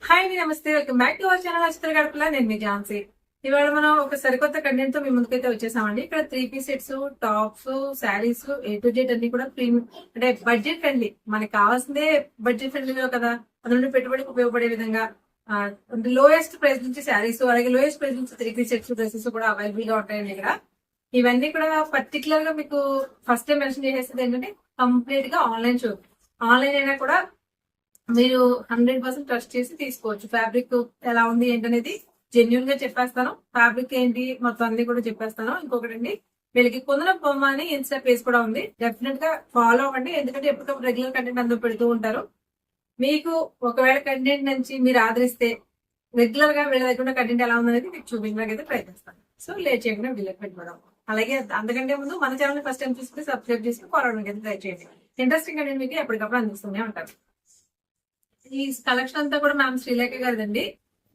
Hi అండి, నమస్తే. Welcome back to our channel అచిత్ర గడపల. నేను మీ ఝాన్సీ. ఇవాళ మనం ఒక సరికొత్త కంటెంట్ తో మీ ముందుకైతే వచ్చేసామండి. ఇక్కడ 3 piece sets, tops, sarees, A to Z అన్ని కూడా ప్రీమియం అంటే బడ్జెట్ ఫ్రెండ్లీ. మనకి కావాల్సిందే బడ్జెట్ ఫ్రెండ్లీలో కదా, అందులో పెట్టుబడికి ఉపయోగపడే విధంగా లోయెస్ట్ ప్రైస్ నుంచి శారీస్, అలాగే లోయెస్ట్ ప్రైస్ నుంచి 3 పీస్ సెట్స్, డ్రెస్సెస్ కూడా అవైలబుల్ గా ఉంటాయండి ఇక్కడ. ఇవన్నీ కూడా పర్టికులర్ గా మీకు ఫస్ట్ టైం మెన్షన్ చేసేది ఏంటంటే కంప్లీట్ గా ఆన్లైన్ షో. ఆన్లైన్ అయినా కూడా మీరు 100% ట్రస్ట్ చేసి తీసుకోవచ్చు. ఫ్యాబ్రిక్ ఎలా ఉంది ఏంటనేది జెన్యున్ గా చెప్పేస్తాను. ఫ్యాబ్రిక్ ఏంటి మొత్తం అన్ని కూడా చెప్పేస్తాను. ఇంకొకటి అండి, వీళ్ళకి కొందన బొమ్మ అని ఇన్స్టా పేజ్ కూడా ఉంది. డెఫినెట్ గా ఫాలో అవ్వండి, ఎందుకంటే ఎప్పటికప్పుడు రెగ్యులర్ కంటెంట్ అందరూ పెడుతూ ఉంటారు. మీకు ఒకవేళ కంటెంట్ నుంచి మీరు ఆదరిస్తే రెగ్యులర్ గా వీళ్ళ దగ్గర కంటెంట్ ఎలా ఉందనేది మీకు చూపించడానికి అయితే ప్రయత్నిస్తాను. సో లేట్ చేయకుండా వీళ్ళకి పెట్టుకోవడం. అలాగే అంతకంటే ముందు మన ఛానల్ ఫస్ట్ టైం చూసుకుని సబ్స్క్రైబ్ చేసి ఫాలో అవడానికి అయితే ట్రై చేయండి. ఇంట్రెస్టింగ్ కంటెంట్ మీకు ఎప్పటికప్పుడు అందిస్తూనే ఉంటారు. ఈ కలెక్షన్ అంతా కూడా మ్యామ్ శ్రీలేఖ గారిదండి.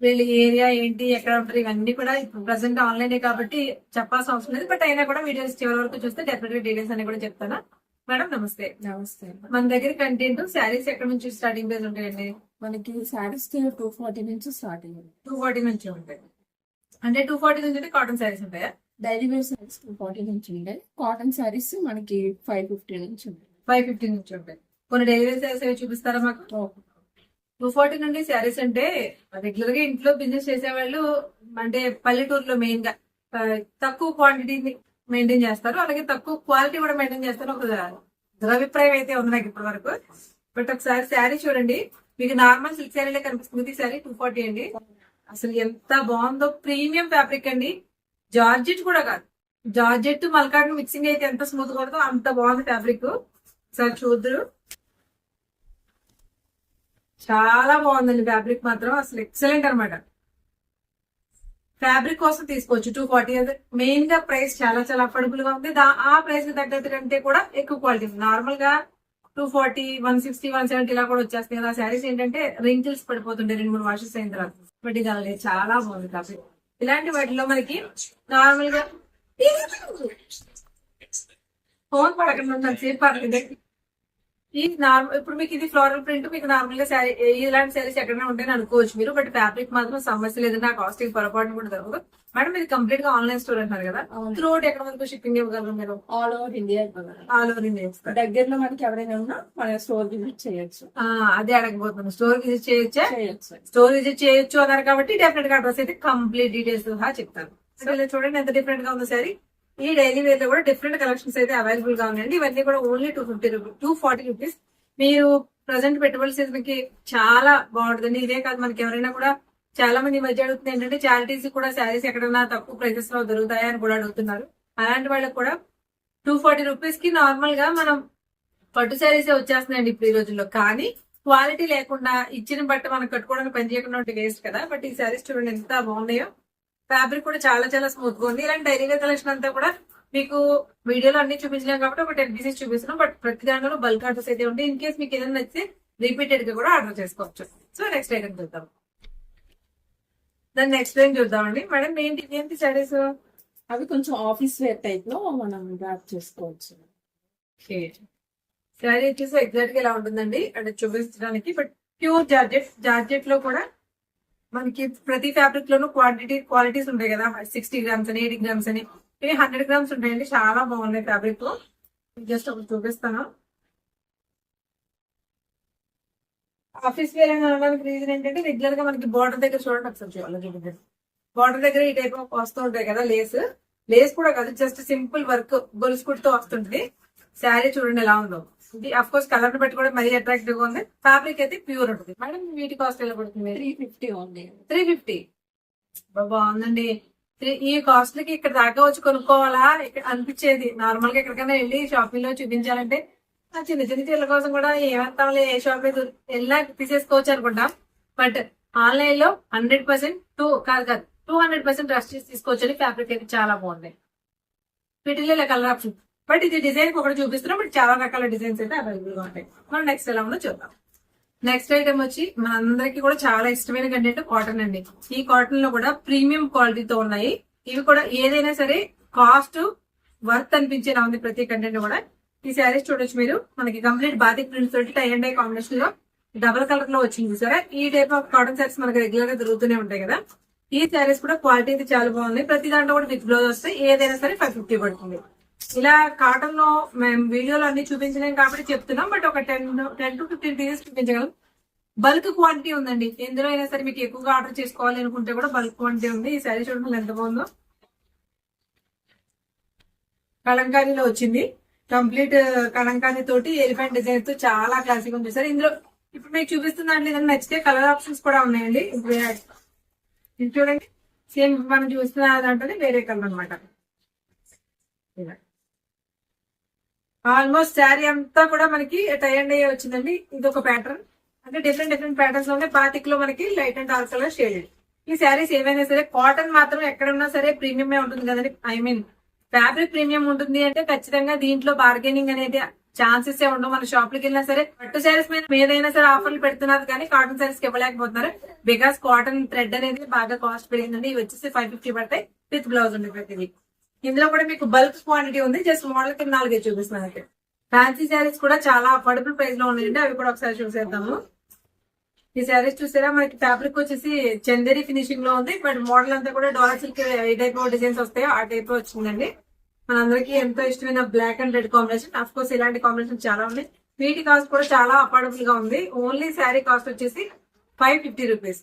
వీళ్ళ ఏరియా ఏంటి, ఎక్కడ ఉంటారు, ఇవన్నీ కూడా ఇప్పుడు ప్రెసెంట్ ఆన్లైనే కాబట్టి చెప్పాల్సిన అవసరం లేదు. బట్ అయినా కూడా వీడియోస్ చివరి వరకు చూస్తే డెఫినెట్ గా డీటెయిల్స్ అన్ని కూడా చెప్తాను. మేడం నమస్తే. నమస్తే. మన దగ్గర కంటెంట్ శారీస్ ఎక్కడ నుంచి స్టార్టింగ్ ప్రైస్ ఉంటాయండి? మనకి శారీస్ 240 నుంచి స్టార్టింగ్. 240 నుంచి ఉంటాయి. అంటే 240 నుంచి అంటే కాటన్ శారీస్ ఉంటాయా? డైలీ వేర్ శారీస్ 240 నుంచి ఉంటాయి. కాటన్ శారీస్ మనకి 550 నుంచి ఉంటాయి. 550 నుంచి ఉంటాయి. కొన్ని డైలీ వేర్ శారీస్ అవి చూపిస్తారా మాకు? 240 నుండి శారీస్ అంటే రెగ్యులర్ గా ఇంట్లో బిజినెస్ చేసేవాళ్ళు, అంటే పల్లెటూరులో మెయిన్ గా తక్కువ క్వాంటిటీని మెయింటైన్ చేస్తారు, అలాగే తక్కువ క్వాలిటీ కూడా మెయింటైన్ చేస్తారు. ఒక దురభిప్రాయం అయితే ఉంది నాకు ఇప్పటి వరకు. బట్ ఒకసారి శారీ చూడండి, మీకు నార్మల్ సిల్క్ శారీలే కనిపిస్తుంది. శారీ 240 అండి. అసలు ఎంత బాగుందో, ప్రీమియం ఫ్యాబ్రిక్ అండి. జార్జెట్ కూడా కాదు, జార్జెట్ మల్కాట్ మిక్సింగ్ అయితే ఎంత స్మూత్ కొడదో అంత బాగుంది ఫ్యాబ్రిక్. ఒకసారి చూద్దరు, చాలా బాగుందండి ఫ్యాబ్రిక్ మాత్రం. అసలు ఎక్సలెంట్ అనమాట. ఫ్యాబ్రిక్ కోసం తీసుకోవచ్చు 240. మెయిన్ గా ప్రైస్ చాలా చాలా అఫోర్డబుల్ గా ఉంది. ఆ ప్రైస్ కి తగ్గట్టు కంటే కూడా ఎక్కువ క్వాలిటీ. నార్మల్ గా 240, 160, 170 ఇలా కూడా వచ్చేస్తాయి కదా. శారీస్ ఏంటంటే రింకిల్స్ పడిపోతుంటాయి 2-3 వాషెస్ అయిన తర్వాత. బట్ ఇది అలా చాలా బాగుంది ఫ్యాబ్రిక్. ఇలాంటి వాటిలో మనకి నార్మల్ గా ఫోన్ పడకుండా సేఫ్ పడుతుంది. ఈ ఇప్పుడు మీకు ఇది ఫ్లోరల్ ప్రింట్, మీకు నార్మల్ గా శారీ ఇలాంటి శారీస్ ఎక్కడైనా ఉంటాయని అనుకోవచ్చు మీరు. బట్ ఫ్యాబ్రిక్ మాత్రం సమస్య లేదు, నా కాస్టింగ్ పొరపాటు కూడా జరగదు. మేడం ఇది కంప్లీట్ గా ఆన్లైన్ స్టోర్ అంటారు కదా, త్రూఅవుట్ ఎక్కడ వరకు షిప్పింగ్ ఇవ్వగలరు మీరు? All over India. All over India దగ్గరలో మనకి ఎవరైనా ఉన్నా మన స్టోర్ విజిట్ చేయొచ్చు. అదే అడగబోతున్నాను, స్టోర్ విజిట్ చేయొచ్చా? స్టోర్ విజిట్ చేయొచ్చు అన్నారు కాబట్టి డెఫినెట్ గా అడ్రస్ అయితే కంప్లీట్ డీటెయిల్స్ చెప్తాను. చూడండి ఎంత డిఫరెంట్ గా ఉంది శారీ. ఈ డైలీ వేర్ లో కూడా డిఫరెంట్ కలెక్షన్స్ అయితే అవైలబుల్ గా ఉన్నాయండి. ఇవన్నీ కూడా ఓన్లీ 240 రూపీస్. మీరు ప్రజెంట్ పెట్టుబడి సీజన్ కి చాలా బాగుంటుందండి. ఇదే కాదు, మనకి ఎవరైనా కూడా చాలా మంది మధ్య అడుగుతుంది ఏంటంటే చారిటీస్ కూడా శారీస్ ఎక్కడైనా తక్కువ ప్రైసెస్ లో దొరుకుతాయా అని కూడా అడుగుతున్నారు. అలాంటి వాళ్ళకి కూడా 240 రూపీస్ కి నార్మల్ గా మనం పట్టు శారీస్ వచ్చేస్తున్నాయండి ఇప్పుడు ఈ రోజుల్లో. కానీ క్వాలిటీ లేకుండా ఇచ్చిన బట్ట మనం కట్టుకోవడానికి పని చేయకుండా ఉంటే వేస్ట్ కదా. బట్ ఈ శారీస్ చూడండి ఎంత బాగున్నాయో. ఫ్యాబ్రిక్ కూడా చాలా చాలా స్మూత్ గా ఉంది. ఇలాంటి డైలీ వేర్ కలెక్షన్ అంతా కూడా మీకు వీడియోలో అన్ని చూపించలేం కాబట్టి ఒక 10 పీసెస్ చూపిస్తున్నాం. బట్ ప్రతి దాంట్లో బల్క్ ఆర్డర్స్ అయితే ఉంటాయి. ఇన్ కేస్ మీకు ఏదైనా నచ్చితే రిపీటెడ్ గా కూడా ఆర్డర్ చేసుకోవచ్చు. సో నెక్స్ట్ ఐటమ్ చూద్దాం. దాన్ని నెక్స్ట్ టైం చూద్దామండి. మేడం ఏంటి శారీస్? అవి కొంచెం ఆఫీస్ వేర్ టైప్ లో మనం డ్రాప్ చేసుకోవచ్చు. శారీ వచ్చేసి ఎగ్జాక్ట్ గా ఇలా ఉంటుందండి అంటే చూపించడానికి. బట్ ప్యూర్ జార్జెట్ లో కూడా మనకి ప్రతి ఫ్యాబ్రిక్ లోనూ క్వాలిటీస్ ఉంటాయి కదా. 60 గ్రామ్స్ అని, 80 గ్రామ్స్ అని, ఇవి 100 గ్రామ్స్ ఉంటాయండి. చాలా బాగున్నాయి ఫ్యాబ్రిక్. జస్ట్ ఒకటి చూపిస్తాను. ఆఫీస్ వేర్ అని అనడానికి రీజన్ ఏంటంటే రెగ్యులర్ గా మనకి బార్డర్ దగ్గర చూడండి, ఒకసారి చూపించండి. బార్డర్ దగ్గర ఈ టైప్ ఆఫ్ వస్తూ ఉంటాయి కదా. లేస్ కూడా కాదు, జస్ట్ సింపుల్ వర్క్ గొలుసు కుట్టుతో వస్తుంటుంది. శారీ చూడండి ఎలా ఉందో. అఫ్ కోర్స్ కలర్ ని బట్టి కూడా మరీ అట్రాక్టివ్ గా ఉంది. ఫ్యాబ్రిక్ అయితే ప్యూర్ ఉంటుంది. మేడం వీటి కాస్ట్ ఎలా పడుతుంది? 350 ఉంది. 350 బాగుందండి. ఈ కాస్ట్ కి ఇక్కడ దాకా వచ్చి కొనుక్కోవాలా ఇక్కడ అనిపించేది. నార్మల్ గా ఎక్కడికైనా వెళ్ళి షాపింగ్ లో చూపించాలంటే చిన్న చిన్న చీరల కోసం కూడా ఏమంటాంలే, ఏ షాప్ వెళ్ళినా తీసేసుకోవచ్చు అనుకుంటాం. బట్ ఆన్లైన్ లో 100% 200% ట్రస్ట్ చేసి తీసుకోవచ్చు. ఫ్యాబ్రిక్ అయితే చాలా బాగుంది. వీటిలో ఇలా కలర్ ఆప్షన్. బట్ ఇది డిజైన్ ఒకటి చూపిస్తున్నాం, బట్ చాలా రకాల డిజైన్స్ అయితే అవైలబుల్ గా ఉంటాయి. మనం నెక్స్ట్ ఎలా ఉందో చూద్దాం. నెక్స్ట్ ఐటమ్ వచ్చి మనందరికి కూడా చాలా ఇష్టమైన కంటెంట్ కాటన్ అండి. ఈ కాటన్ లో కూడా ప్రీమియం క్వాలిటీతో ఉన్నాయి. ఇవి కూడా ఏదైనా సరే కాస్ట్ వర్త్ అనిపించేలా ఉంది ప్రతి కంటెంట్ కూడా. ఈ శారీస్ చూడొచ్చు మీరు, మనకి కంప్లీట్ బాతిక్ ప్రింట్స్ తోటి టై అండ్ డై కాంబినేషన్ లో డబుల్ కలర్ లో వచ్చింది సరే. ఈ టైప్ ఆఫ్ కాటన్ శారీస్ మనకి రెగ్యులర్ గా దొరుకుతూనే ఉంటాయి కదా. ఈ శారీస్ కూడా క్వాలిటీ అయితే చాలా బాగుంది. ప్రతి దాంట్లో కూడా విత్ బ్లౌజ్ వస్తాయి. ఏదైనా సరే 550 పడుతుంది. ఇలా కాటన్ లో మేము వీడియోలో అన్ని చూపించలేం కాబట్టి చెప్తున్నాం. బట్ ఒక 10 to 15 పీసెస్ చూపించగలం. బల్క్ క్వాంటిటీ ఉందండి. ఎందులో అయినా సరే మీకు ఎక్కువగా ఆర్డర్ చేసుకోవాలి అనుకుంటే కూడా బల్క్ క్వాంటిటీ ఉంది. ఈ శారీ చూడండి ఎంత బాగుందో. కలంకారీలో వచ్చింది. కంప్లీట్ కలంకారీ తోటి ఎలిఫెంట్ డిజైన్ తో చాలా క్లాసిక్ ఉంది సార్. ఇందులో ఇప్పుడు మీకు చూపిస్తున్న దాంట్లో ఏదైనా నచ్చితే కలర్ ఆప్షన్స్ కూడా ఉన్నాయండి. ఇది చూడండి, సేమ్ మనం చూస్తున్న దాంట్లోనే వేరే కలర్ అనమాట. ఆల్మోస్ట్ శారీ అంతా కూడా మనకి టై అండ్ అయ్యే వచ్చిందండి. ఇది ఒక ప్యాటర్న్, అంటే డిఫరెంట్ ప్యాటర్న్స్ లో బాతిక్ లో మనకి light and dark colour shaded. ఈ శారీస్ ఏవైనా సరే కాటన్ మాత్రం ఎక్కడున్నా సరే ప్రీమియమే ఉంటుంది కదండి. ఐ మీన్ ఫ్యాబ్రిక్ ప్రీమియం ఉంటుంది అంటే ఖచ్చితంగా దీంట్లో బార్గెనింగ్ అనేది ఛాన్సెస్ ఉండవు. మన షాప్లకి వెళ్ళినా సరే పట్టు శారీస్ మీద ఏదైనా సరే ఆఫర్లు పెడుతున్నారు కానీ కాటన్ శారీస్ కి ఇవ్వలేకపోతున్నారు. బికాస్ కాటన్ థ్రెడ్ అనేది బాగా కాస్ట్ పెరిగిందండి. ఇవి వచ్చేసి 550 పడతాయి. విత్ బ్లౌజ్ ఉంది ప్రతిదీ. ఇందులో కూడా మీకు బల్క్ క్వాంటిటీ ఉంది. జస్ట్ మోడల్ కి 4 చూపిస్తున్నాను. ఫ్యాన్సీ శారీస్ కూడా చాలా అఫోర్డబుల్ ప్రైస్ లో ఉన్నాయండి. అవి కూడా ఒకసారి చూసేద్దాము. ఈ శారీస్ చూసారా, మనకి ఫ్యాబ్రిక్ వచ్చేసి చందేరి ఫినిషింగ్ లో ఉంది. బట్ మోడల్ అంతా కూడా డోలా సిల్క్ ఏ టైప్ ఆఫ్ డిజైన్స్ వస్తాయో ఆ టైప్ లో వచ్చిందండి. మనందరికి ఎంతో ఇష్టమైన black and red combination. Of course ఇలాంటి కాంబినేషన్ చాలా ఉన్నాయి. వీటి కాస్ట్ కూడా చాలా అఫోర్డబుల్ గా ఉంది. ఓన్లీ శారీ కాస్ట్ వచ్చేసి 550 రూపీస్.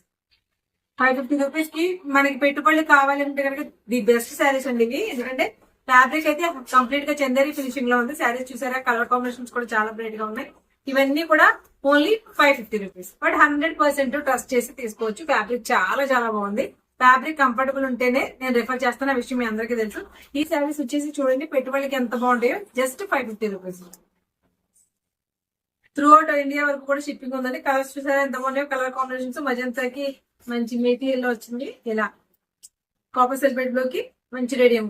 550 రూపీస్ కి మనకి పెట్టుబడులు కావాలంటే కనుక ది బెస్ట్ శారీస్ అండి ఇవి. ఎందుకంటే ఫ్యాబ్రిక్ అయితే కంప్లీట్ గా చందేరి ఫినిషింగ్ లో ఉంది. శారీస్ చూసారా, కలర్ కాంబినేషన్స్ కూడా చాలా బ్రైట్ గా ఉన్నాయి. ఇవన్నీ కూడా ఓన్లీ 550 రూపీస్. బట్ 100% ట్రస్ట్ చేసి తీసుకోవచ్చు. ఫ్యాబ్రిక్ చాలా చాలా బాగుంది. ఫ్యాబ్రిక్ కంఫర్టబుల్ ఉంటేనే నేను రిఫర్ చేస్తున్న విషయం మీ అందరికీ తెలుసు. ఈ శారీస్ వచ్చేసి చూడండి పెట్టుబడికి ఎంత బాగుంటాయో. Just 550 rupees. Through out India వరకు కూడా షిప్పింగ్ ఉందండి. కలర్స్ చూసారా ఎంత బాగున్నాయో. కలర్ కాంబినేషన్స్ మజంతాకి మంచి మెటీరియల్ లో వచ్చింది. ఇలా కాపర్ సెల్ఫెడ్ లోకి మంచి రేడియం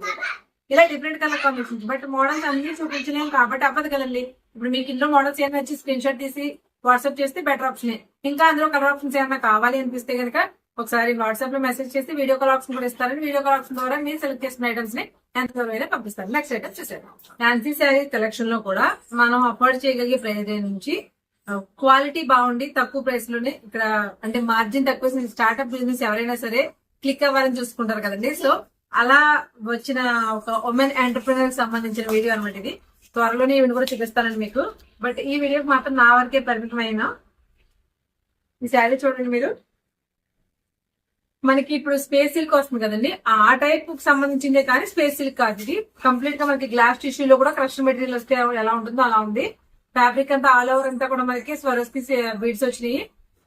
ఇలా different colour combinations. But models అన్ని చూపించలేము కాబట్టి అవ్వదు కదండి. ఇప్పుడు మీకు ఇంట్లో మోడల్స్ ఏమైనా వచ్చి స్క్రీన్ షాట్ తీసి వాట్సాప్ చేస్తే బెటర్ ఆప్షన్. ఇంకా అందులో కలర్ ఆప్షన్స్ ఏమైనా కావాలి అనిపిస్తే కనుక ఒకసారి వాట్సాప్ లో మెసేజ్ చేసి వీడియో కాల్ ఆప్షన్ కూడా ఇస్తారని వీడియో కాల్ ఆప్షన్ ద్వారా మీరు సెలెక్ట్ చేసిన ఐటమ్స్ ని ఎంత దూరమైనా పంపిస్తారు. నెక్స్ట్ ఐటమ్ చూసారు. ఫ్యాన్సీ శారీ కలెక్షన్ లో కూడా మనం అఫోర్డ్ చేయగలిగే ప్రైస్ నుంచి క్వాలిటీ బాగుండి తక్కువ ప్రైస్ లోనే ఇక్కడ అంటే మార్జిన్ తక్కువ స్టార్ట్అప్ బిజినెస్ ఎవరైనా సరే క్లిక్ అవ్వాలని చూసుకుంటారు కదండి. సో అలా వచ్చిన ఒక ఉమెన్ ఎంటర్ప్రినర్ సంబంధించిన వీడియో అనమాట ఇది. త్వరలోనే ఇవి కూడా చూపిస్తానండి మీకు. బట్ ఈ వీడియోకి మాత్రం నా వరకే పరిమితమైన. ఈ శారీ చూడండి మీరు, మనకి ఇప్పుడు స్పేస్ సిల్క్ వస్తుంది కదండి, ఆ టైప్ కు సంబంధించిందే కానీ స్పేస్ సిల్క్ కాదు ఇది. కంప్లీట్ గా మనకి గ్లాస్ టిష్యూలో కూడా క్రష్ మెటీరియల్ వస్తే ఎలా ఉంటుందో అలా ఉంది. ఫ్యాబ్రిక్ అంతా ఆల్ ఓవర్ అంతా కూడా మనకి స్వరస్కి బీడ్స్ వచ్చినాయి.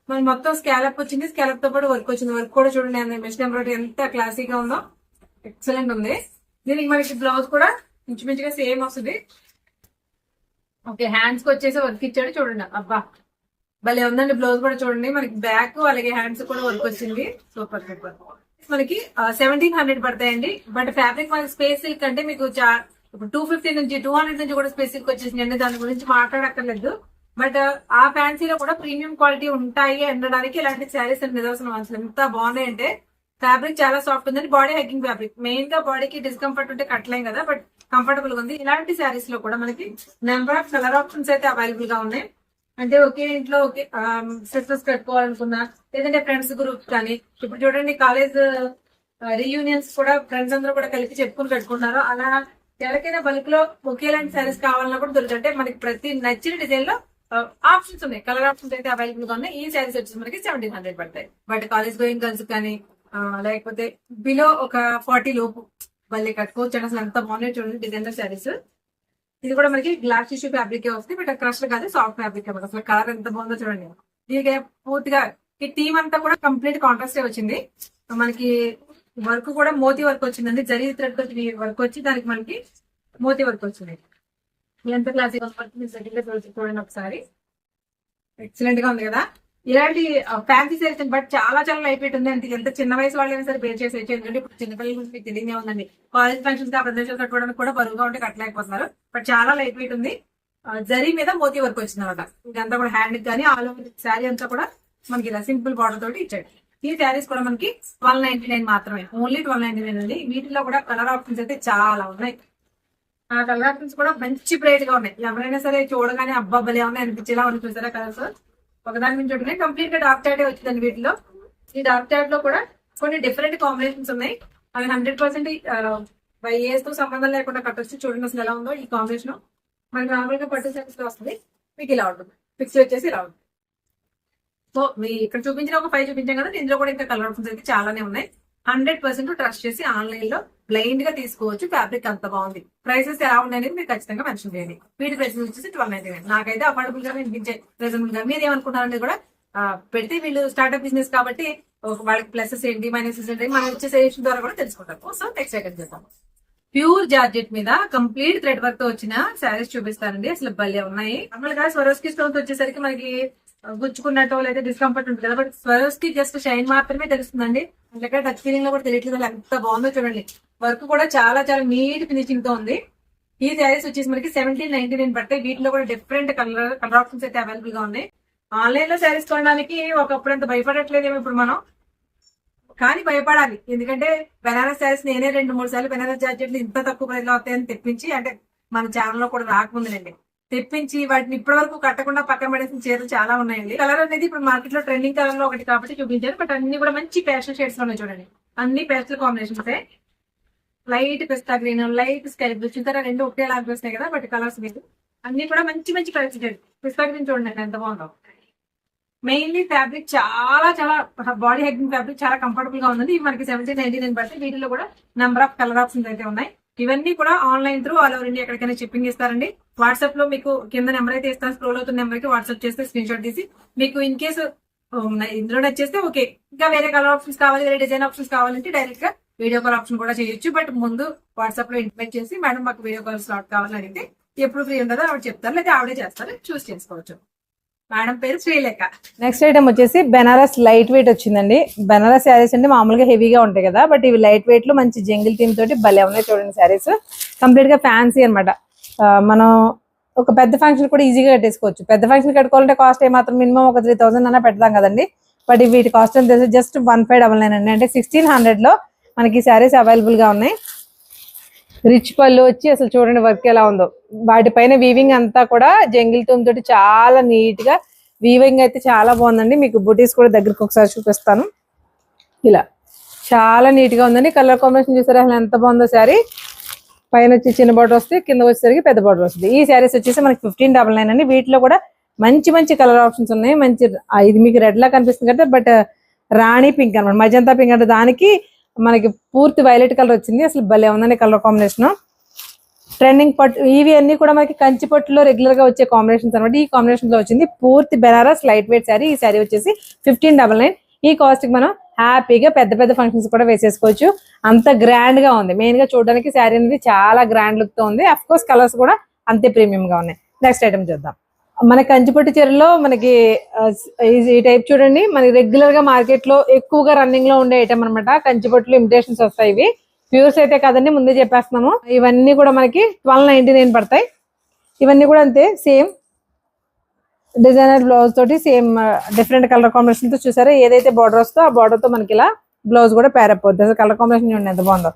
మనకి మొత్తం స్కాలప్ వచ్చింది. స్కాలప్ తో పాటు వర్క్ వచ్చింది. వర్క్ కూడా చూడండి మెషిన్ ఎంబ్రాయిడరీ ఎంత క్లాసీగా ఉందో. ఎక్సలెంట్ ఉంది. దీనికి మనకి బ్లౌజ్ కూడా ఇంచుమించుగా సేమ్ వస్తుంది. ఓకే, హ్యాండ్స్ కి వచ్చేసి వర్క్ ఇచ్చాడు చూడండి. అబ్బా భలే ఉందండి. బ్లౌజ్ కూడా చూడండి మనకి బ్యాక్ అలాగే హ్యాండ్స్ కూడా వర్క్ వచ్చింది. Super super. మనకి 1700 పడతాయండి. బట్ ఫ్యాబ్రిక్ మనకి స్పేస్ సిల్క్ అంటే మీకు ఇప్పుడు 250 నుంచి 200 నుంచి కూడా స్పేస్ సిల్క్ వచ్చేసిందండి. దాని గురించి మాట్లాడక్కర్లేదు. బట్ ఆ ఫ్యాన్సీలో కూడా ప్రీమియం క్వాలిటీ ఉంటాయి అనడానికి ఇలాంటి శారీస్ అని నిదర్శనం. అసలు ఎంత బాగున్నాయి అంటే ఫ్యాబ్రిక్ చాలా సాఫ్ట్ ఉందండి. Body hugging fabric. మెయిన్ గా బాడీకి డిస్కంఫర్ట్ ఉంటే కట్టలేం కదా, బట్ కంఫర్టబుల్ గా ఉంది. ఇలాంటి శారీస్ లో కూడా మనకి నెంబర్ ఆఫ్ కలర్ ఆప్షన్స్ అయితే అవైలబుల్ గా ఉన్నాయి. అంటే ఒకే ఇంట్లో ఒకే సిస్టర్స్ కట్టుకోవాలనుకున్నా, లేదంటే ఫ్రెండ్స్ గ్రూప్ కానీ, ఇప్పుడు చూడండి కాలేజ్ రీయూనియన్స్ కూడా ఫ్రెండ్స్ అందరూ కూడా కలిపి చెప్పుకుని కట్టుకుంటున్నారు. అలా ఎవరికైనా బల్క్ లో ఒకేలాంటి శారీస్ కావాలన్నా కూడా దొరుకుతాయి. అంటే మనకి ప్రతి నచ్చిన డిజైన్ లో ఆప్షన్స్ ఉన్నాయి. కలర్ ఆప్షన్స్ అయితే అవైలబుల్ గా ఉన్నాయి. ఈ శారీస్ వచ్చేసి మనకి 1700 పడతాయి. బట్ కాలేజ్ గోయింగ్ గర్ల్స్ కానీ లేకపోతే బిలో ఒక 40 లోపు మళ్ళీ కట్టుకోవచ్చు. అసలు ఎంత బాగున్నాయి చూడండి డిజైనర్ శారీస్. ఇది కూడా మనకి గ్లాస్ టిష్యూ ఫ్యాబ్రిక్ వస్తుంది. బట్ క్రష్ కాదు, సాఫ్ట్ ఫ్యాబ్రిక్ అనమాట. అసలు కలర్ ఎంత బాగుందో చూడండి. దీనికి పూర్తిగా ఈ టీమ్ అంతా కూడా కంప్లీట్ కాంట్రాస్ట్ వచ్చింది. మనకి వర్క్ కూడా మోతీ వర్క్ వచ్చిందండి. జరీ థ్రెడ్ వర్క్ వచ్చి దానికి మనకి మోతీ వర్క్ వచ్చింది. ఎంత క్లాసిక్ చూడండి ఒకసారి. ఎక్సలెంట్ గా ఉంది కదా. ఇలాంటి ఫ్యాన్సీ శారీస్ బట్ చాలా చాలా లైట్ వెయిట్ ఉంది. అంటే ఎంత చిన్న వయసు వాళ్ళైనా సరే బేర్ చేసి ఎందుకంటే ఇప్పుడు చిన్నపిల్లల గురించి మీకు తెలియదే ఉందండి. కాలేజ్ ఫంక్షన్స్ ఆ ప్రదేశాలు కట్టుకోవడానికి కూడా బరువుగా ఉంటే కట్టలేకపోతున్నారు. బట్ చాలా లైట్ వెయిట్ ఉంది. జరీ మీద మోతీ వర్క్ వచ్చింది అనమాట. ఇదంతా కూడా హ్యాండ్ కానీ ఆల్ ఓవర్ శారీ అంతా కూడా మనకి ఇలా సింపుల్ బార్డర్ తోటి ఇచ్చాడు. ఈ శారీస్ కూడా మనకి 1299 మాత్రమే. ఓన్లీ 1299 అండి. వీటిలో కూడా కలర్ ఆప్షన్స్ అయితే చాలా ఉన్నాయి. ఆ కలర్ ఆప్షన్స్ కూడా మంచి బ్రైట్ గా ఉన్నాయి. ఎవరైనా సరే చూడగానే అబ్బాబ్బలే ఉన్నాయి అనిపించేలా ఉన్నాయి. చూసారా కలర్స్ ఒకదాని నుంచి ఒకటి కంప్లీట్ గా డార్క్ చాటే వచ్చిందండి వీటిలో. ఈ డార్క్ చాట్ లో కూడా కొన్ని డిఫరెంట్ కాంబినేషన్స్ ఉన్నాయి. అవి 100% ఏజ్ తో సంబంధం లేకుండా కట్టొచ్చు. చూడండి అసలు ఎలా ఉందో ఈ కాంబినేషన్. మనకి నార్మల్ గా పట్టు సారీస్ లో వస్తుంది, మీకు ఇలా ఉంటుంది. ఫిక్స్ వచ్చేసి ఇలా ఉంటుంది. సో మీ ఇక్కడ చూపించిన ఒక 5 చూపించాం కదా, ఇందులో కూడా ఇంకా కలర్ ఆప్షన్స్ అయితే చాలానే ఉన్నాయి. 100% ట్రస్ట్ చేసి ఆన్లైన్ లో బ్లైండ్ గా తీసుకోవచ్చు. ఫ్యాబ్రిక్ అంత బాగుంది. ప్రైసెస్ ఎలా ఉన్నాయి అనేది మీరు ఖచ్చితంగా మెన్షన్ చేయండి. వీటి ప్రైసెస్ వచ్చేసి 1299. నాకైతే అఫోర్డబుల్ గా వినిపించే రీజనబుల్ గా. మీరు ఏమనుకుంటారనేది కూడా పెడితే వీళ్ళు స్టార్ట్అప్ బిజినెస్ కాబట్టి వాళ్ళకి ప్లసెస్ ఏంటి మైనసెస్ ఏంటి మనం ఇచ్చే సజెషన్ ద్వారా కూడా తెలుసుకుంటారు. సో నెక్స్ట్ ఐటమ్ చేద్దాం. ప్యూర్ జార్జెట్ మీద కంప్లీట్ థ్రెడ్ వర్క్ తో వచ్చిన శారీస్ చూపిస్తానండి. అసలు భలే ఉన్నాయి. నార్మల్ గా స్వరోస్కి స్టోన్స్ వచ్చేసరికి మనకి గుచ్చుకున్నట్టు లేదా డిస్కంఫర్ట్ ఉంటుంది కదా, బట్ స్వరోస్కి జస్ట్ షైన్ మాత్రమే తెలుస్తుందండి. అందుకే టచ్ ఫీలింగ్ లో కూడా తెలియట్లేదు. ఎంత బాగుందో చూడండి. వర్క్ కూడా చాలా చాలా నీట్ ఫినిషింగ్ తో ఉంది. ఈ శారీస్ వచ్చేసి మనకి 1799 పడతాయి. వీటిలో కూడా డిఫరెంట్ కలర్ ఆప్షన్స్ అయితే అవైలబుల్ గా ఉన్నాయి. ఆన్లైన్ లో శారీస్ కొనడానికి ఒకప్పుడు అంత భయపడట్లేదేమో ఇప్పుడు మనం, కానీ భయపడాలి. ఎందుకంటే బెనారస్ శారీస్ నేనే 2-3 సార్లు బెనారస్ జార్జెట్లు ఇంత తక్కువ ప్రైస్ లో వస్తాయని తెప్పించి, అంటే మన ఛానల్ లో కూడా రాకముందులండి తెప్పించి వాటిని ఇప్పటి వరకు కట్టకుండా పక్కన పడేసిన చీరలు చాలా ఉన్నాయండి. కలర్ అనేది ఇప్పుడు మార్కెట్ లో ట్రెండింగ్ కలర్ లో ఒకటి కాబట్టి చూపించారు. బట్ అన్ని కూడా మంచి ప్యాస్టల్ షేడ్స్ లో ఉన్నాయి చూడండి. అన్ని ప్యాస్టల్ కాంబినేషన్స్. లైట్ పిస్తా గ్రీన్, లైట్ స్కై బ్లూ, చింతర రెండు ఒకటే లాగా వస్తున్నాయి కదా, బట్ కలర్స్ మీద అన్ని కూడా మంచి మంచి కలర్స్ ఉంటాయి. పిస్తా గ్రీన్ చూడండి ఎంత బాగుందో. మెయిన్లీ ఫ్యాబ్రిక్ చాలా చాలా బాడీ హెగ్గింగ్ ఫ్యాబ్రిక్, చాలా కంఫర్టబుల్ గా ఉంది. మనకి 1799 పడితే వీటిలో కూడా నెంబర్ ఆఫ్ కలర్ ఆప్షన్స్ అయితే ఉన్నాయి. ఇవన్నీ కూడా online through all over India ఎక్కడికైనా షిప్పింగ్ ఇస్తారండి. వాట్సాప్ లో మీకు కింద నెంబర్ అయితే ఇస్తాను, స్క్రోల్ అవుతున్న నెంబర్ కి వాట్సాప్ చేస్తే స్క్రీన్ షాట్ తీసి మీకు ఇన్ కేసు ఇందులో నచ్చేస్తే ఓకే. ఇంకా వేరే కలర్ ఆప్షన్స్ కావాలి, వేరే డిజైన్ ఆప్షన్స్ కావాలంటే డైరెక్ట్ గా వీడియో కాల్ ఆప్షన్ కూడా చేయొచ్చు. బట్ ముందు వాట్సాప్ లో ఇంటిమేట్ చేసి మేడం మాకు వీడియో కాల్ స్లాట్ కావాలని అడిగితే ఎప్పుడు ఫ్రీ ఉంటుందో ఆవిడ చెప్తారు, లేదా ఆవిడే చేస్తారు, చూస్ చేసుకోవచ్చు. మేడం పేరు శ్రీలేఖ. నెక్స్ట్ ఐటమ్ వచ్చేసి బెనారస్ లైట్ వెయిట్ వచ్చిందండి. బెనారస్ శారీస్ అంటే మామూలుగా హెవీగా ఉంటాయి కదా, బట్ ఇవి లైట్ వెయిట్ లో మంచి జంగిల్ థీమ్ తోటి భలే ఉన్నాయి చూడండి. శారీస్ కంప్లీట్ గా ఫ్యాన్సీ అనమాట. మనం ఒక పెద్ద ఫంక్షన్ కూడా ఈజీగా కట్టేసుకోవచ్చు. పెద్ద ఫంక్షన్ కట్టుకోవాలంటే కాస్ట్ ఏమాత్రం మినిమం ఒక 3000 అన్నా పెడతాం కదండి. బట్ వీటి కాస్ట్ అని తెలిసి జస్ట్ 1599 అండి. అంటే 1600 లో మనకి శారీస్ అవైలబుల్ గా ఉన్నాయి. రిచ్ పళ్ళు వచ్చి అసలు చూడండి వర్క్ ఎలా ఉందో. వాటిపైన వీవింగ్ అంతా కూడా జంగిల్ థీమ్ తోటి చాలా నీట్ గా వీవింగ్ అయితే చాలా బాగుందండి. మీకు బుటీస్ కూడా దగ్గరకు ఒకసారి చూపిస్తాను. ఇలా చాలా నీట్ గా ఉందండి. కలర్ కాంబినేషన్ చూసారా అసలు ఎంత బాగుందో. శారీ పైన వచ్చి చిన్న బార్డర్ వస్తుంది, కింద వచ్చేసరికి పెద్ద బార్డర్ వస్తుంది. ఈ శారీస్ వచ్చేసి మనకి 1599 అండి. వీటిలో కూడా మంచి మంచి కలర్ ఆప్షన్స్ ఉన్నాయి. మంచి ఇది మీకు రెడ్ లా కనిపిస్తుంది కదా, బట్ రాణి పింక్ అనమాట, మజంతా పింక్ అంటే దానికి మనకి పూర్తి వైలెట్ కలర్ వచ్చింది. అసలు భలే ఉందండి కలర్ కాంబినేషన్. ట్రెండింగ్ పట్టు ఇవి అన్ని కూడా మనకి కంచి పట్టులో రెగ్యులర్ గా వచ్చే కాంబినేషన్స్ అనమాట. ఈ కాంబినేషన్ లో వచ్చింది పూర్తి బెనారస్ లైట్ వెయిట్ శారీ. ఈ శారీ వచ్చేసి 1599. ఈ కాస్ట్ కి మనం హ్యాపీగా పెద్ద పెద్ద ఫంక్షన్స్ కూడా వేసేసుకోవచ్చు. అంత గ్రాండ్ గా ఉంది. మెయిన్ గా చూడడానికి శారీ అనేది చాలా గ్రాండ్ లుక్ తో ఉంది. అఫ్ కోర్స్ కలర్స్ కూడా అంతే ప్రీమియం గా ఉన్నాయి. నెక్స్ట్ ఐటమ్ చూద్దాం. మన కంచిపట్టు చీరలో మనకి ఈ టైప్ చూడండి. మనకి రెగ్యులర్ గా మార్కెట్ లో ఎక్కువగా రన్నింగ్ లో ఉండే ఐటమ్ అనమాట. కంచిపట్టులో ఇమిటేషన్స్ వస్తాయి. ఇవి ప్యూర్స్ అయితే కదండి, ముందే చెప్పేస్తున్నాము. ఇవన్నీ కూడా మనకి 1299 పడతాయి. ఇవన్నీ కూడా అంతే సేమ్ డిజైనర్ బ్లౌజ్ తోటి సేమ్ డిఫరెంట్ కలర్ కాంబినేషన్ తో చూసారా. ఏదైతే బార్డర్ వస్తుందో ఆ బార్డర్ తో మనకి ఇలా బ్లౌజ్ కూడా పేరప్ అవుతుంది. అసలు కలర్ కాంబినేషన్ చూడండి ఎంత బాగుందో.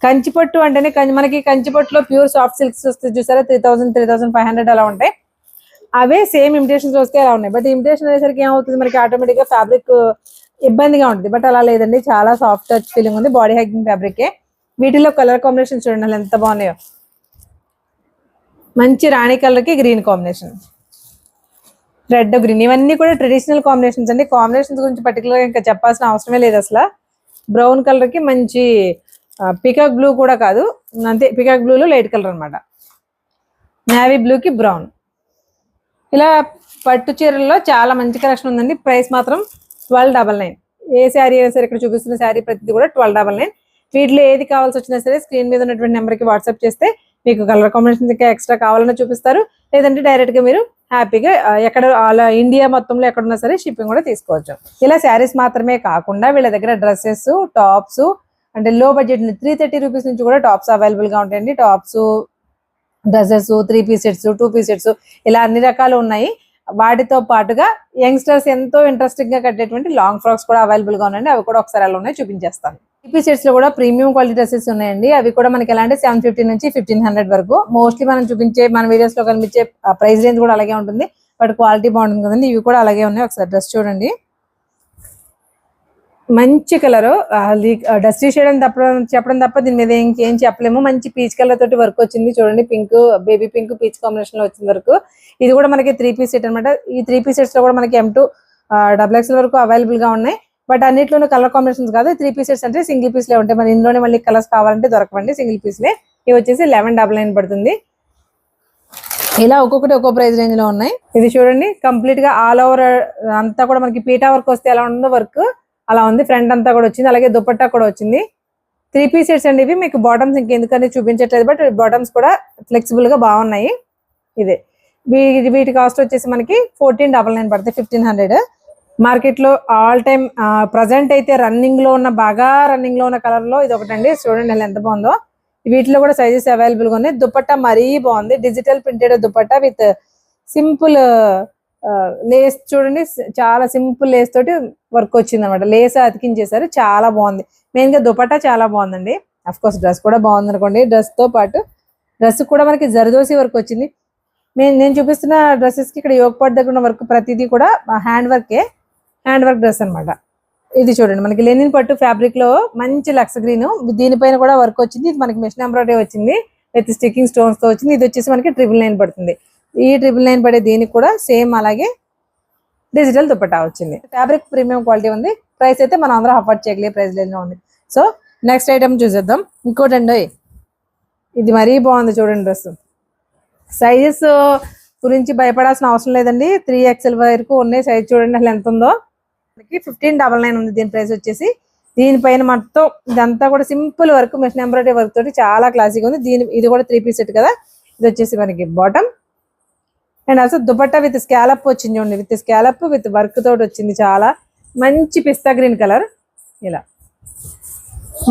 కంచిపట్టు అంటేనే మనకి కంచిపట్టులో ప్యూర్ సాఫ్ట్ సిల్క్స్ వస్తాయి చూసారా, 3000, 3500 అలా ఉంటాయి. అవే సేమ్ ఇమిటేషన్స్ వస్తే అలా ఉన్నాయి. బట్ ఇమిటేషన్ అనేసరికి ఏమవుతుంది మనకి ఆటోమేటిక్ గా ఫ్యాబ్రిక్ ఇబ్బందిగా ఉంటుంది. బట్ అలా లేదండి, చాలా సాఫ్ట్ టచ్ ఫీలింగ్ ఉంది. Body hugging fabric. వీటిలో కలర్ కాంబినేషన్ చూడండి ఎంత బాగున్నాయో. మంచి రాణి కలర్ కి గ్రీన్ కాంబినేషన్, రెడ్ గ్రీన్, ఇవన్నీ కూడా ట్రెడిషనల్ కాంబినేషన్స్ అండి. కాంబినేషన్స్ గురించి పర్టికులర్ గా ఇంకా చెప్పాల్సిన అవసరమే లేదు అసలు. బ్రౌన్ కలర్ కి మంచి పికాక్ బ్లూ కూడా కాదు, అంతే పికాక్ బ్లూలో లైట్ కలర్ అనమాట. నేవీ బ్లూ కి బ్రౌన్. ఇలా పట్టు చీరల్లో చాలా మంచి కలెక్షన్ ఉందండి. ప్రైస్ మాత్రం 1299. ఏ శారీ అయినా సరే ఇక్కడ చూపిస్తున్న శారీ ప్రతిదీ కూడా 1299. వీటిలో ఏది కావాల్సి వచ్చినా సరే స్క్రీన్ మీద ఉన్నటువంటి నెంబర్కి వాట్సాప్ చేస్తే మీకు కలర్ కాంబినేషన్ ఇంకా ఎక్స్ట్రా కావాలన్నా చూపిస్తారు. లేదంటే డైరెక్ట్ గా మీరు హ్యాపీగా ఎక్కడ ఆల్ ఇండియా మొత్తంలో ఎక్కడున్నా సరే షిప్పింగ్ కూడా తీసుకోవచ్చు. ఇలా శారీస్ మాత్రమే కాకుండా వీళ్ళ దగ్గర డ్రెస్సెస్, టాప్స్, అంటే లో బడ్జెట్ 330 రూపీస్ నుంచి కూడా టాప్స్ అవైలబుల్ గా ఉంటాయండి. Tops, dresses, 3 piece sets, 2 piece sets, ఇలా అన్ని రకాలు ఉన్నాయి. వాటితో పాటుగా యంగ్స్టర్స్ ఎంతో ఇంట్రెస్టింగ్ గా కట్టేటువంటి లాంగ్ ఫ్రాక్స్ కూడా అవైలబుల్ గా ఉన్నాయండి. అవి కూడా ఒకసారి అలా ఉన్నాయి చూపించేస్తాను. 3 పీస్ సెట్స్ లో కూడా ప్రీమియం క్వాలిటీ డ్రెస్సెస్ ఉన్నాయండి. అవి కూడా మనకి ఎలా అంటే 750 నుంచి 1500 వరకు. మోస్ట్లీ మనం చూపించే మన వీడియోస్ లో కనిపించే ప్రైస్ రేంజ్ కూడా అలాగే ఉంటుంది. బట్ క్వాలిటీ బాగుంటుంది కదండి. ఇవి కూడా అలాగే ఉన్నాయి. ఒకసారి డ్రెస్ చూడండి, మంచి కలర్. డస్టీ షేడ్ అని చెప్పడం తప్ప దీని మీద ఏం చెప్పలేము. మంచి పీచ్ కలర్ తోటి వర్క్ వచ్చింది చూడండి. Pink, baby pink, peach combination లో వచ్చింది వర్క్. ఇది కూడా మనకి 3 పీస్ సెట్ అనమాట. ఈ 3 పీస్ సెట్స్ లో కూడా మనకి M2 XXL వరకు అవైలబుల్ గా ఉన్నాయి. బట్ అన్నిట్లోనూ కలర్ కాంబినేషన్స్ కాదు. 3 పీస్ సెట్స్ అంటే సింగిల్ పీస్ లే ఉంటాయి. మరి ఇందులోనే మళ్ళీ కలర్స్ కావాలంటే దొరకవండి, సింగిల్ పీస్ లే. ఇవి వచ్చేసి 1199 పడుతుంది. ఇలా ఒక్కొక్కటి ఒక్కో ప్రైస్ రేంజ్ లో ఉన్నాయి. ఇది చూడండి, కంప్లీట్ గా ఆల్ ఓవర్ అంతా కూడా మనకి పీటా వర్క్ వస్తే ఎలా ఉందో వర్క్ అలా ఉంది. ఫ్రంట్ అంతా కూడా వచ్చింది, అలాగే దుపట్టా కూడా వచ్చింది. 3 పీస్ సెట్స్ అండి ఇవి. మీకు బాటమ్స్ ఇంకెందుకని చూపించట్లేదు, బట్ బాటమ్స్ కూడా ఫ్లెక్సిబుల్ గా బాగున్నాయి. ఇదే వీటి కాస్ట్ వచ్చేసి మనకి 1499 పడుతుంది, 1500. మార్కెట్ లో ఆల్ టైమ్ ప్రజెంట్ అయితే బాగా రన్నింగ్ లో ఉన్న కలర్ లో ఇది ఒకటండి. చూడండి అలా ఎంత బాగుందో. వీటిలో కూడా సైజెస్ అవైలబుల్ గా ఉన్నాయి. దుపట్టా మరీ బాగుంది, digital printed dupatta with simple Lay's. చూడండి, చాలా సింపుల్ లేస్ తోటి వర్క్ వచ్చింది అనమాట. లేస్ అతికించేసారు, చాలా బాగుంది. మెయిన్ గా దుపట్టా చాలా బాగుందండి. అఫ్ కోర్స్ డ్రెస్ కూడా బాగుంది అనుకోండి. డ్రెస్ తో పాటు డ్రెస్ కూడా మనకి జరదోసి వర్క్ వచ్చింది. నేను చూపిస్తున్న డ్రెస్సెస్ కి ఇక్కడ యోగ్ పార్ట్ దగ్గర ఉన్న వర్క్ ప్రతిదీ కూడా హ్యాండ్ వర్క్ డ్రెస్ అనమాట. ఇది చూడండి, మనకి లెనిన్ పట్టు ఫ్యాబ్రిక్ లో మంచి లక్స్ గ్రీన్, దీనిపైన కూడా వర్క్ వచ్చింది. ఇది మనకి మెషిన్ ఎంబ్రాయిడరీ వచ్చింది విత్ స్టికింగ్ స్టోన్స్ తో వచ్చింది. ఇది వచ్చేసి మనకి 999 పడుతుంది. ఈ 999 పడే దీనికి కూడా సేమ్ అలాగే డిజిటల్ దుపట్టా వచ్చింది. ఫ్యాబ్రిక్ ప్రీమియం క్వాలిటీ ఉంది. ప్రైస్ అయితే మనం అందరం అఫోర్డ్ చేయగలిగే ప్రైస్ రేంజ్ లో ఉంది. సో నెక్స్ట్ ఐటమ్ చూసేద్దాం. ఇంకోటండి, ఇది మరీ బాగుంది చూడండి. డ్రెస్ సైజెస్ గురించి భయపడాల్సిన అవసరం లేదండి. 3XL వరకు ఉన్నాయి. సైజ్ చూడండి అసలు ఎంత ఉందో. 1599 ఉంది దీని ప్రైస్ వచ్చేసి. దీనిపైన మొత్తం ఇదంతా కూడా simple work, machine embroidery work తోటి చాలా క్లాసిక్ ఉంది. ఇది కూడా 3 పీస్ సెట్ కదా. ఇది వచ్చేసి మనకి bottom and also dupatta with scallop వచ్చింది చూడండి. విత్ స్కాలప్ విత్ వర్క్ తోటి వచ్చింది. చాలా మంచి పిస్తా గ్రీన్ కలర్. ఇలా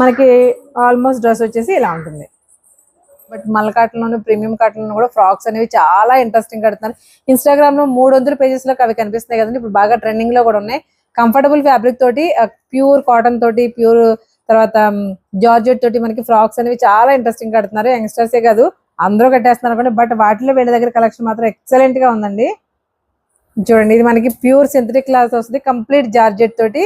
మనకి ఆల్మోస్ట్ డ్రెస్ వచ్చేసి ఇలా ఉంటుంది. బట్ మల్ కాటన్ లోను, ప్రీమియం కాటన్ లోను కూడా ఫ్రాక్స్ అనేవి చాలా ఇంట్రెస్టింగ్ కడుతున్నారు. ఇన్స్టాగ్రామ్ లో 300 పేజెస్ లో అవి కనిపిస్తున్నాయి కదండి. ఇప్పుడు బాగా ట్రెండింగ్ లో కూడా ఉన్నాయి. కంఫర్టబుల్ ఫ్యాబ్రిక్ తోటి, ప్యూర్ కాటన్ తోటి, ప్యూర్ తర్వాత జార్జెట్ తోటి మనకి ఫ్రాక్స్ అనేవి చాలా ఇంట్రెస్టింగ్ కడుతున్నారు. యంగ్స్టర్సే కాదు అందరూ కట్టేస్తున్నారు అనుకోండి. బట్ వాటిలో వీళ్ళ దగ్గర కలెక్షన్ మాత్రం ఎక్సలెంట్ గా ఉందండి. చూడండి, ఇది మనకి ప్యూర్ సింథటిక్ క్లాత్ వస్తుంది. కంప్లీట్ జార్జెట్ తోటి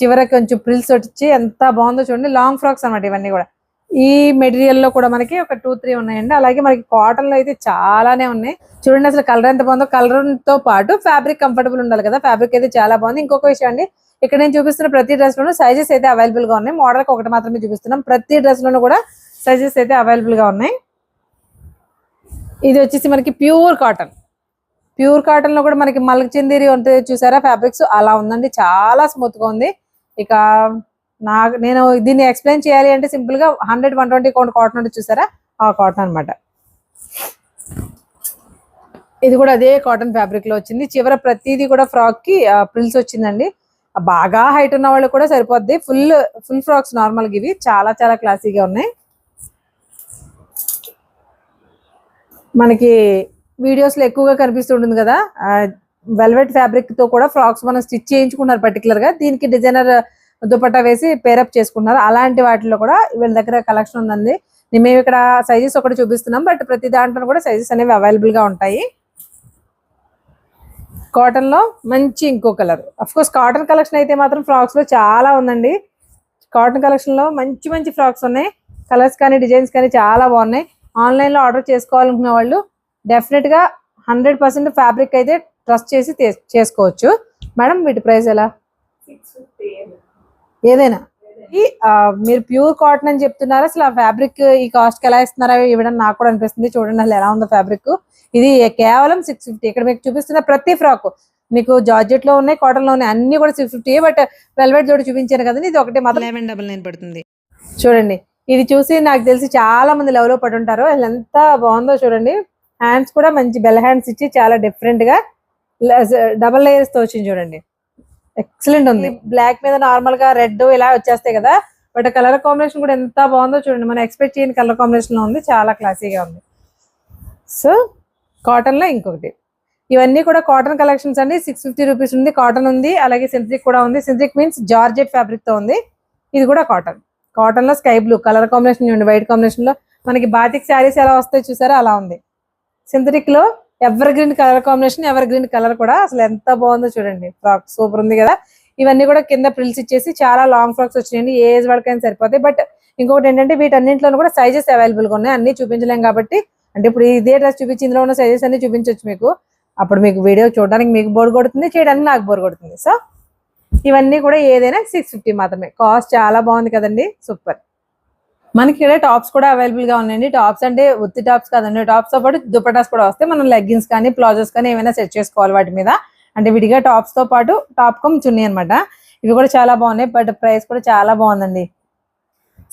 చివరికి కొంచెం ప్రిల్స్ వచ్చి ఎంత బాగుందో చూడండి. లాంగ్ ఫ్రాక్స్ అన్నమాట ఇవన్నీ కూడా. ఈ మెటీరియల్ లో కూడా మనకి ఒక 2-3 ఉన్నాయండి. అలాగే మనకి కాటన్ లో అయితే చాలానే ఉన్నాయి. చూడండి అసలు కలర్ ఎంత బాగుందో. కలర్ తో పాటు ఫ్యాబ్రిక్ కంఫర్టబుల్ ఉండాలి కదా. ఫ్యాబ్రిక్ అయితే చాలా బాగుంది. ఇంకొక విషయం అండి, ఇక్కడ నేను చూపిస్తున్న ప్రతి డ్రెస్ లోనూ సైజెస్ అయితే అవైలబుల్ గా ఉన్నాయి. మోడల్ కి ఒకటి మాత్రమే చూపిస్తున్నాం. ప్రతి డ్రెస్ లోనూ కూడా సైజెస్ అయితే అవైలబుల్ గా ఉన్నాయి. ఇది వచ్చేసి మనకి ప్యూర్ కాటన్ లో కూడా మనకి మల్క్ చందేరి ఉంటుంది చూసారా ఫ్యాబ్రిక్స్, అలా ఉందండి. చాలా స్మూత్ గా ఉంది. ఇక నేను దీన్ని ఎక్స్ప్లెయిన్ చేయాలి అంటే సింపుల్ గా 100-120 కౌంట్ కాటన్ ఉంటుంది చూసారా, ఆ కాటన్ అన్నమాట. ఇది కూడా అదే కాటన్ ఫ్యాబ్రిక్ లో వచ్చింది. చివర ప్రతిదీ కూడా ఫ్రాక్ కి ప్రిల్స్ వచ్చిందండి. బాగా హైట్ ఉన్న వాళ్ళు కూడా సరిపోద్ది. ఫుల్ ఫ్రాక్స్ నార్మల్ గా ఇవి చాలా చాలా క్లాసీగా ఉన్నాయి. మనకి వీడియోస్ లో ఎక్కువగా కనిపిస్తుంటుంది కదా, వెల్వెట్ ఫ్యాబ్రిక్ తో కూడా ఫ్రాక్స్ మనం స్టిచ్ చేయించుకున్నారు. పర్టికులర్ గా దీనికి డిజైనర్ దుపట్టా వేసి పేరప్ చేసుకున్నారు. అలాంటి వాటిలో కూడా వీళ్ళ దగ్గర కలెక్షన్ ఉందండి. మేము ఇక్కడ సైజెస్ ఒకటి చూపిస్తున్నాం, బట్ ప్రతి దాంట్లో కూడా సైజెస్ అనేవి అవైలబుల్ గా ఉంటాయి. కాటన్ లో మంచి ఇంకో colour. Of course cotton collection అయితే మాత్రం ఫ్రాక్స్ లో చాలా ఉందండి. కాటన్ కలెక్షన్ లో మంచి మంచి ఫ్రాక్స్ ఉన్నాయి. కలర్స్ కానీ డిజైన్స్ కానీ చాలా బాగున్నాయి. ఆన్లైన్ లో ఆర్డర్ చేసుకోవాలనుకునే వాళ్ళు డెఫినెట్ గా 100% ఫ్యాబ్రిక్ అయితే ట్రస్ట్ చేసి చేసుకోవచ్చు. మేడం వీటి ప్రైస్ ఎలా? 650. ఏదైనా మీరు ప్యూర్ కాటన్ అని చెప్తున్నారు. అసలు ఆ ఫ్యాబ్రిక్ ఈ కాస్ట్ కి ఎలా ఇస్తున్నారా ఇవ్వడం నాకు కూడా అనిపిస్తుంది. చూడండి అసలు ఎలా ఉందో ఫ్యాబ్రిక్. ఇది కేవలం 650. ఇక్కడ మీకు చూపిస్తున్న ప్రతి ఫ్రాక్ మీకు జార్జెట్ లో ఉన్నాయి, కాటన్ లో ఉన్నాయి, అన్ని కూడా 650. బట్ వెల్వెట్ జోడి చూపించాను కదండి, ఇది ఒకటి మాత్రం 1199 పడుతుంది. చూడండి, ఇది చూసి నాకు తెలిసి చాలా మంది లవ్ లో పడి ఉంటారు. అసలు ఎంత బాగుందో చూడండి. హ్యాండ్స్ కూడా మంచి బెల్ హ్యాండ్స్ ఇచ్చి చాలా డిఫరెంట్ గా డబల్ లేయర్స్ తో వచ్చింది చూడండి. ఎక్సలెంట్ ఉంది. బ్లాక్ మీద నార్మల్ గా రెడ్ ఇలా వచ్చేస్తాయి కదా, బట్ కలర్ కాంబినేషన్ కూడా ఎంత బాగుందో చూడండి. మనం ఎక్స్పెక్ట్ చేయని కలర్ కాంబినేషన్ లో ఉంది. చాలా క్లాసీగా ఉంది. సో కాటన్ లో ఇంకొకటి, ఇవన్నీ కూడా కాటన్ కలెక్షన్స్ అండి. 650 రూపీస్ ఉంది. కాటన్ ఉంది, అలాగే సింథటిక్ కూడా ఉంది. సింథటిక్ మీన్స్ జార్జెట్ ఫ్యాబ్రిక్ తో ఉంది. ఇది కూడా కాటన్ లో స్కై బ్లూ కలర్ కాంబినేషన్ చూడండి. వైట్ కాంబినేషన్ లో మనకి బాతిక్ శారీస్ ఎలా వస్తాయి చూసారా, అలా ఉంది. సింథటిక్ లో ever green colour combination, ever green colour కూడా అసలు ఎంత బాగుందో చూడండి. ఫ్రాక్ సూపర్ ఉంది కదా. ఇవన్నీ కూడా కింద ప్రిల్స్ ఇచ్చేసి చాలా లాంగ్ ఫ్రాక్స్ వచ్చినాయండి. ఏ ఏజ్ వాళ్ళకైనా సరిపోతాయి. బట్ ఇంకొకటి ఏంటంటే వీటన్నింటిలో కూడా సైజెస్ అవైలబుల్ గా ఉన్నాయి. అన్ని చూపించలేం కాబట్టి, అంటే ఇప్పుడు ఇదే డ్రెస్ చూపించి ఇందులో ఉన్న సైజెస్ అన్ని చూపించవచ్చు మీకు. అప్పుడు మీకు వీడియో చూడడానికి మీకు బోర్ కొడుతుంది, చేయడానికి నాకు బోర్ కొడుతుంది. సో ఇవన్నీ కూడా ఏదైనా 650 మాత్రమే. కాస్ట్ చాలా బాగుంది కదండి, సూపర్. మనకి ఇక్కడ టాప్స్ కూడా అవైలబుల్ గా ఉన్నాయండి. టాప్స్ అంటే ఉత్తి టాప్స్ కాదండి, టాప్స్ తో పాటు దుపటాస్ కూడా వస్తాయి. మనం లెగ్గిన్స్ కానీ ప్లాజోస్ కానీ ఏమైనా సెట్ చేసుకోవాలి వాటి మీద. అంటే విడిగా టాప్స్ తో పాటు టాప్ కమ్ చున్నీ అనమాట. ఇవి కూడా చాలా బాగున్నాయి. బట్ ప్రైస్ కూడా చాలా బాగుందండి.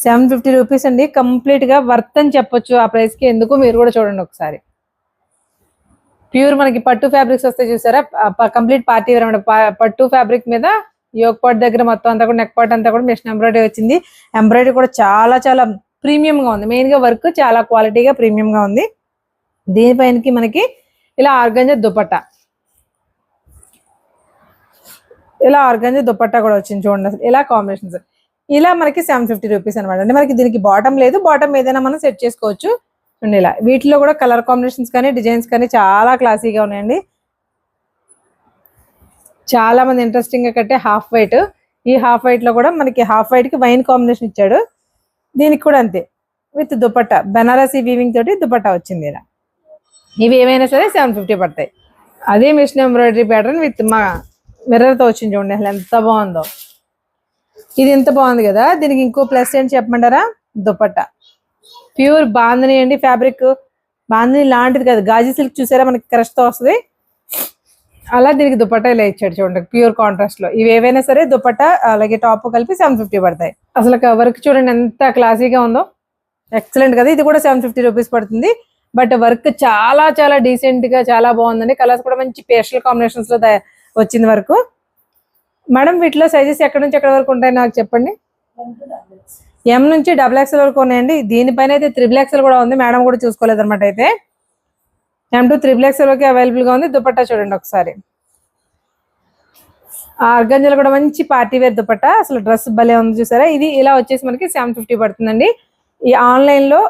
750 రూపీస్ అండి. కంప్లీట్ గా వర్త్ అని చెప్పొచ్చు ఆ ప్రైస్ కి. ఎందుకు మీరు కూడా చూడండి ఒకసారి. ప్యూర్ మనకి పట్టు ఫ్యాబ్రిక్స్ వస్తాయి చూసారా, కంప్లీట్ పార్టీ వేర్ అనమాట. పట్టు ఫ్యాబ్రిక్ మీద యోక్ పార్ట్ దగ్గర మొత్తం అంతా కూడా, నెక్ పార్ట్ అంతా కూడా మిషన్ ఎంబ్రాయిడరీ వచ్చింది. ఎంబ్రాయిడరీ కూడా చాలా చాలా ప్రీమియం గా ఉంది. మెయిన్ గా వర్క్ చాలా క్వాలిటీగా ప్రీమియం గా ఉంది. దీనిపైనకి మనకి ఇలా ఆర్గంజా దుపట్టా, ఇలా ఆర్గంజా దుపట్టా కూడా వచ్చింది చూడండి. అసలు ఇలా కాంబినేషన్స్ ఇలా మనకి 750 రూపీస్ అనమాట. అంటే మనకి దీనికి బాటమ్ లేదు, బాటమ్ ఏదైనా మనం సెట్ చేసుకోవచ్చు. చూడండి ఇలా వీటిలో కూడా కలర్ కాంబినేషన్స్ కానీ డిజైన్స్ కానీ చాలా క్లాసీగా ఉన్నాయండి. చాలా మంది ఇంట్రెస్టింగ్ గా కట్టే హాఫ్ వైట్. ఈ హాఫ్ వైట్ లో కూడా మనకి హాఫ్ వైట్ కి వైన్ కాంబినేషన్ ఇచ్చాడు. దీనికి కూడా అంతే, విత్ దుపట్టా బనారసి వీవింగ్ తోటి దుపట్టా వచ్చింది ఇలా. ఇవి ఏమైనా సరే 750 పడతాయి. అదే మిషన్ ఎంబ్రాయిడరీ ప్యాటర్న్ విత్ మా మిర్రర్ తో వచ్చింది చూడండి. అసలు ఎంత బాగుందో. ఇది ఎంత బాగుంది కదా. దీనికి ఇంకో ప్లస్ ఏంటి చెప్పమంటారా, దుపట్టా ప్యూర్ బాందిని అండి. ఫ్యాబ్రిక్ బాందిని లాంటిది కదా, గాజీ సిల్క్ చూసారా మనకి క్రష్ తో వస్తుంది. అలా దీనికి దుపట్టా ఇలా ఇచ్చాడు చూడండి, ప్యూర్ కాంట్రాస్ట్ లో. ఇవి ఏవైనా సరే దుపట్టా అలాగే టాప్ కలిపి 750 పడతాయి. అసలు వర్క్ చూడండి ఎంత క్లాసీగా ఉందో, ఎక్సలెంట్ కదా. ఇది కూడా 750 రూపీస్ పడుతుంది. బట్ వర్క్ చాలా చాలా డీసెంట్ గా చాలా బాగుందండి. కలర్స్ కూడా మంచి పేస్టల్ కాంబినేషన్స్ లో వచ్చింది వర్క్. మేడం వీటిలో సైజెస్ ఎక్కడి నుంచి ఎక్కడి వరకు ఉంటాయి నాకు చెప్పండి. ఎం నుంచి XXL వరకు ఉన్నాయండి. దీనిపైన అయితే XXL కూడా ఉంది. మేడం కూడా చూసుకోలేదు అనమాట. అయితే M to XXL వరకు అవైలబుల్ గా ఉంది. దుపట్టా చూడండి ఒకసారి. ఆ ఆర్గంజాలు కూడా మంచి పార్టీ వేర్ దుపట్టా. అసలు డ్రెస్ భలే ఉంది చూసారా. ఇది ఇలా వచ్చేసి మనకి 750 పడుతుందండి. ఈ ఆన్లైన్ లో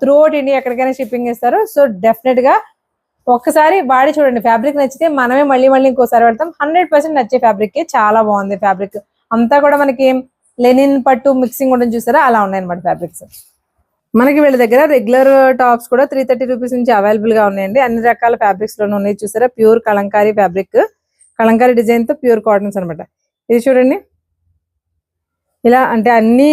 త్రూ అవుట్ ఇండియా ఎక్కడికైనా షిప్పింగ్ ఇస్తారు. సో డెఫినెట్ గా ఒక్కసారి వాడి చూడండి. ఫ్యాబ్రిక్ నచ్చితే మనమే మళ్ళీ మళ్ళీ ఇంకోసారి పెడతాం. 100% నచ్చే ఫ్యాబ్రిక్. చాలా బాగుంది ఫ్యాబ్రిక్ అంతా కూడా. మనకి లెనిన్ పట్టు మిక్సింగ్ ఉంటుంది చూసారా, అలా ఉన్నాయి అనమాట ఫ్యాబ్రిక్స్. మనకి వీళ్ళ దగ్గర రెగ్యులర్ టాప్స్ కూడా 330 రూపీస్ నుంచి అవైలబుల్ గా ఉన్నాయండి. అన్ని రకాల ఫ్యాబ్రిక్స్ లోనే ఉన్నాయి చూసారా. Pure Kalamkari fabric, Kalamkari design తో ప్యూర్ కాటన్స్ అనమాట. ఇది చూడండి ఇలా. అంటే అన్ని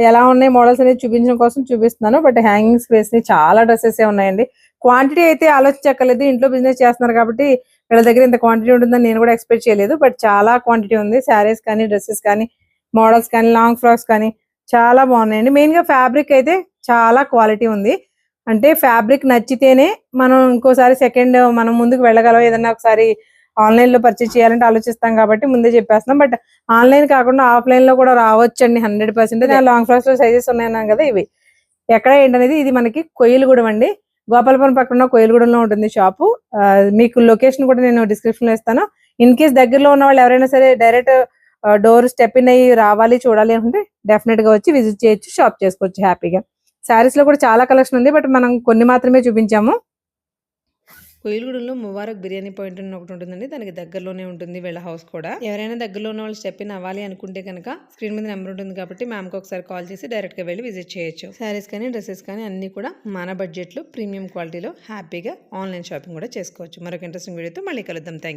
ఎలా ఉన్నాయి మోడల్స్ అనేది చూపించడం కోసం చూపిస్తున్నాను. బట్ హ్యాంగింగ్ స్పేస్ ని చాలా డ్రెస్సెస్ ఉన్నాయండి. క్వాంటిటీ అయితే ఆలోచించక్కర్లేదు, ఇంట్లో బిజినెస్ చేస్తున్నారు కాబట్టి వీళ్ళ దగ్గర ఇంత క్వాంటిటీ ఉంటుందని నేను కూడా ఎక్స్పెక్ట్ చేయలేదు. బట్ చాలా క్వాంటిటీ ఉంది. శారీస్ కానీ, డ్రెస్సెస్ కానీ, మోడల్స్ కానీ, లాంగ్ ఫ్రాక్స్ కానీ చాలా బాగున్నాయండి. మెయిన్ గా ఫ్యాబ్రిక్ అయితే చాలా క్వాలిటీ ఉంది. అంటే ఫ్యాబ్రిక్ నచ్చితేనే మనం ఇంకోసారి సెకండ్ మనం ముందుకు వెళ్ళగలం. ఏదన్నా ఒకసారి ఆన్లైన్ లో పర్చేస్ చేయాలంటే ఆలోచిస్తాం కాబట్టి ముందే చెప్పేస్తున్నాం. బట్ ఆన్లైన్ కాకుండా ఆఫ్లైన్ లో కూడా రావచ్చండి 100%. లాంగ్ ఫ్రాక్స్ లో సైజెస్ ఉన్నాయన్నాం కదా. ఇవి ఎక్కడ ఏంటనేది, ఇది మనకి కొయ్యలగూడెం అండి. గోపాలపురం పక్కన కొయ్యలగూడెంలో ఉంటుంది షాపు. మీకు లొకేషన్ కూడా నేను డిస్క్రిప్షన్ లో ఇస్తాను. ఇన్ కేస్ దగ్గరలో ఉన్న వాళ్ళు ఎవరైనా సరే డైరెక్ట్ డోర్ స్టెప్ ఇన్ అయ్యి రావాలి చూడాలి అంటే డెఫినెట్ గా వచ్చి విజిట్ చేయొచ్చు, షాప్ చేసుకోవచ్చు హ్యాపీగా. శారీస్ లో కూడా చాలా కలెక్షన్ ఉంది. బట్ మనం కొన్ని మాత్రమే చూపించాము. కోయిలగూడెంలో ముబారక్ బిర్యానీ పాయింట్ అని ఒకటి ఉంటుందండి. దానికి దగ్గరలోనే ఉంటుంది వీళ్ళ హౌస్ కూడా. ఎవరైనా దగ్గరలో ఉన్న వాళ్ళు స్టెప్ ఇన్ అవ్వాలి అనుకుంటే కనుక స్క్రీన్ మీద నెంబర్ ఉంటుంది కాబట్టి మ్యామ్కి ఒకసారి కాల్ చేసి డైరెక్ట్ గా వెళ్ళి విజిట్ చేయొచ్చు. శారీస్ కానీ, డ్రెస్సెస్ కానీ అన్ని కూడా మన బడ్జెట్ లో ప్రీమియం క్వాలిటీలో హ్యాపీగా ఆన్లైన్ షాపింగ్ కూడా చేసుకోవచ్చు. మరొక ఇంట్రెస్టింగ్ వీడియోతో మళ్ళీ కలుద్దాం. Thank you.